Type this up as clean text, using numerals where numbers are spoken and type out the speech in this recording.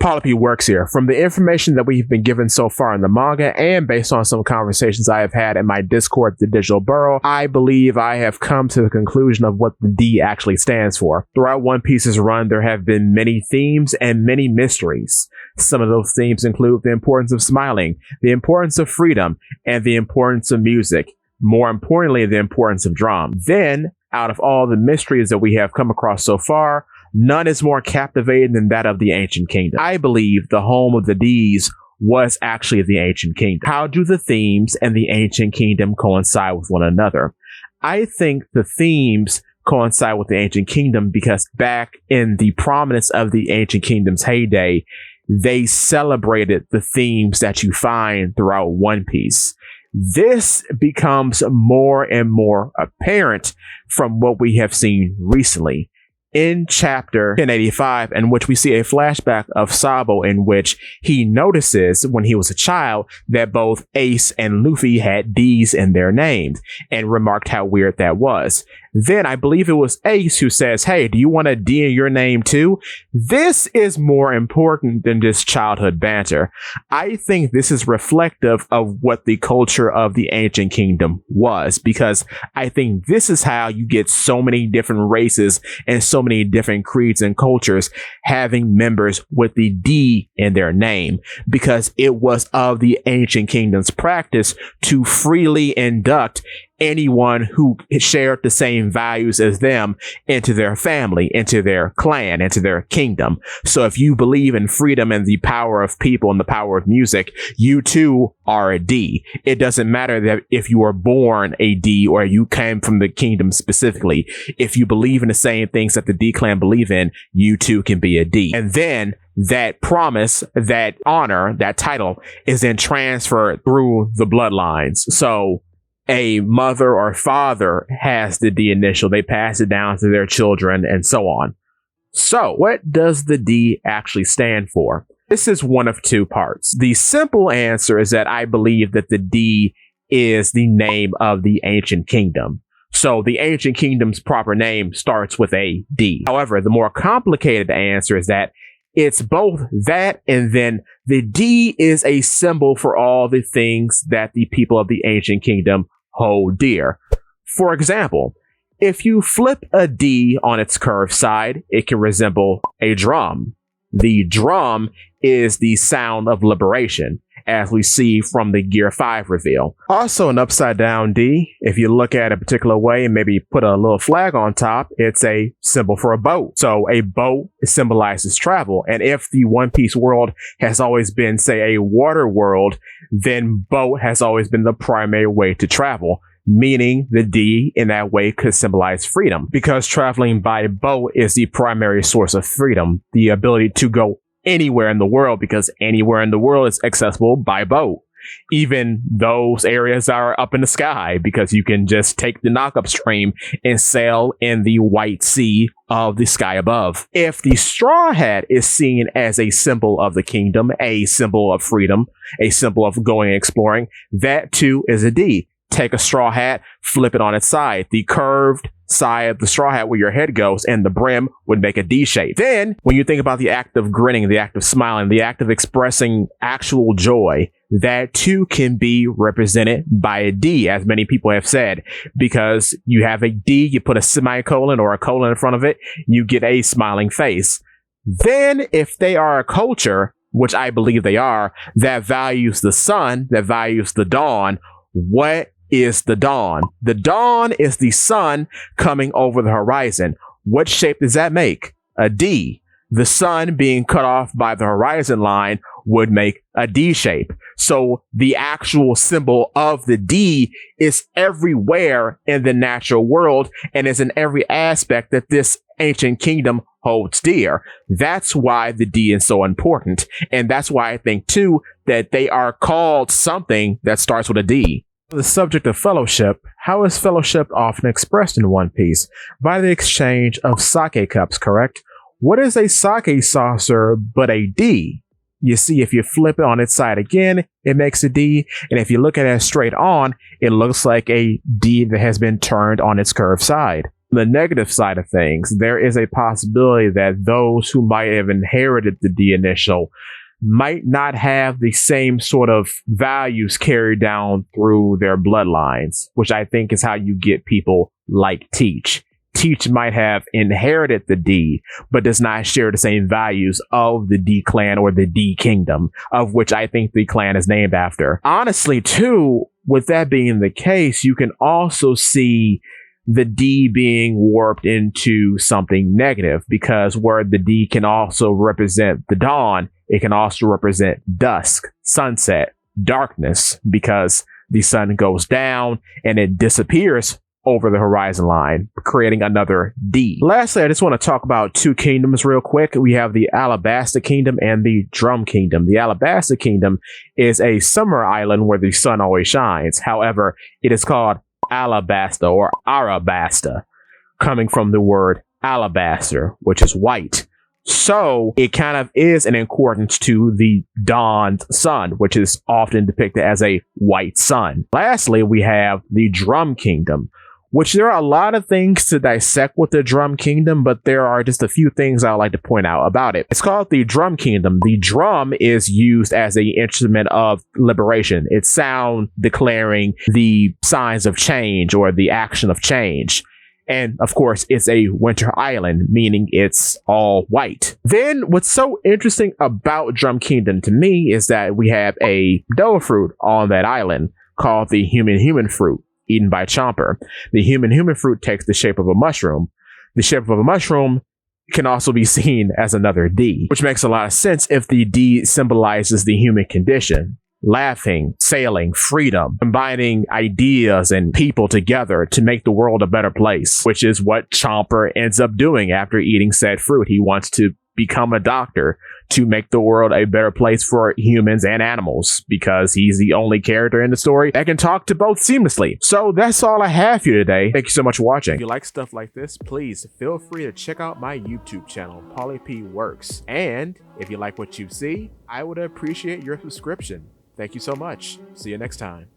polypy works here. From the information that we've been given so far in the manga and based on some conversations I have had in my Discord, the Digital Burrow, I believe I have come to the conclusion of what the D actually stands for. Throughout One Piece's run, there have been many themes and many mysteries. Some of those themes include the importance of smiling, the importance of freedom, and the importance of music. More importantly, the importance of drum. Then, out of all the mysteries that we have come across so far, none is more captivating than that of the Ancient Kingdom. I believe the home of the D's was actually the Ancient Kingdom. How do the themes and the Ancient Kingdom coincide with one another? I think the themes coincide with the Ancient Kingdom because back in the prominence of the Ancient Kingdom's heyday, they celebrated the themes that you find throughout One Piece. This becomes more and more apparent from what we have seen recently. In chapter 1085, in which we see a flashback of Sabo, in which he notices when he was a child that both Ace and Luffy had D's in their names and remarked how weird that was. Then I believe it was Ace who says, "Hey, do you want a D in your name too?" This is more important than just childhood banter. I think this is reflective of what the culture of the Ancient Kingdom was, because I think this is how you get so many different races and so many different creeds and cultures having members with the D in their name, because it was of the Ancient Kingdom's practice to freely induct anyone who shared the same values as them into their family, into their clan, into their kingdom. So if you believe in freedom and the power of people and the power of music, you too are a D. It doesn't matter that if you were born a D or you came from the kingdom specifically. If you believe in the same things that the D clan believe in, you too can be a D. And then that promise, that honor, that title is then transferred through the bloodlines. So a mother or father has the D initial, they pass it down to their children and so on. So what does the D actually stand for? This is one of two parts. The simple answer is that I believe that the D is the name of the Ancient Kingdom. So the Ancient Kingdom's proper name starts with a D. However, the more complicated answer is that it's both that and then the D is a symbol for all the things that the people of the Ancient Kingdom hold dear. For example, if you flip a D on its curved side, it can resemble a drum. The drum is the sound of liberation, as we see from the Gear 5 reveal. Also, an upside down D, if you look at it a particular way and maybe put a little flag on top, it's a symbol for a boat. So a boat symbolizes travel. And if the One Piece world has always been, say, a water world, then boat has always been the primary way to travel. Meaning the D in that way could symbolize freedom, because traveling by boat is the primary source of freedom, the ability to go anywhere in the world, because anywhere in the world is accessible by boat. Even those areas are up in the sky, because you can just take the knock-up stream and sail in the white sea of the sky above. If the straw hat is seen as a symbol of the kingdom, a symbol of freedom, a symbol of going and exploring, that too is a D. Take a straw hat, flip it on its side. The curved side of the straw hat where your head goes and the brim would make a D shape. Then, when you think about the act of grinning, the act of smiling, the act of expressing actual joy, that too can be represented by a D, as many people have said, because you have a D, you put a semicolon or a colon in front of it, you get a smiling face. Then, if they are a culture, which I believe they are, that values the sun, that values the dawn, what is the dawn? The dawn is the sun coming over the horizon. What shape does that make? A D. The sun being cut off by the horizon line would make a D shape. So the actual symbol of the D is everywhere in the natural world and is in every aspect that this ancient kingdom holds dear. That's why the D is so important. And that's why I think too that they are called something that starts with a D. The subject of fellowship, how is fellowship often expressed in One Piece? By the exchange of sake cups, correct? What is a sake saucer but a D? You see, if you flip it on its side again, it makes a D. And if you look at it straight on, it looks like a D that has been turned on its curved side. the negative side of things, there is a possibility that those who might have inherited the D initial might not have the same sort of values carried down through their bloodlines, which I think is how you get people like Teach. Teach might have inherited the D, but does not share the same values of the D clan or the D kingdom, of which I think the clan is named after. Honestly, too, with that being the case, you can also see the D being warped into something negative, because where the D can also represent the dawn, it can also represent dusk, sunset, darkness, because the sun goes down and it disappears over the horizon line, creating another D. Lastly, I just want to talk about two kingdoms real quick. We have the Alabasta Kingdom and the Drum Kingdom. The Alabasta Kingdom is a summer island where the sun always shines. However, it is called Alabasta or Arabasta, coming from the word alabaster, which is white. So it kind of is in accordance to the dawned sun, which is often depicted as a white sun. Lastly, we have the Drum Kingdom, which there are a lot of things to dissect with the Drum Kingdom, but there are just a few things I would like to point out about it. It's called the Drum Kingdom. The drum is used as an instrument of liberation. It's sound declaring the signs of change or the action of change. And of course, it's a winter island, meaning it's all white. Then what's so interesting about Drum Kingdom to me is that we have a dough fruit on that island called the human fruit, eaten by Chomper. The human fruit takes the shape of a mushroom. The shape of a mushroom can also be seen as another D, which makes a lot of sense if the D symbolizes the human condition. Laughing, sailing, freedom, combining ideas and people together to make the world a better place, which is what Chomper ends up doing after eating said fruit. He wants to become a doctor to make the world a better place for humans and animals, because he's the only character in the story that can talk to both seamlessly. So that's all I have for you today. Thank you so much for watching. If you like stuff like this, please feel free to check out my YouTube channel, Pauly P Works. And if you like what you see, I would appreciate your subscription. Thank you so much. See you next time.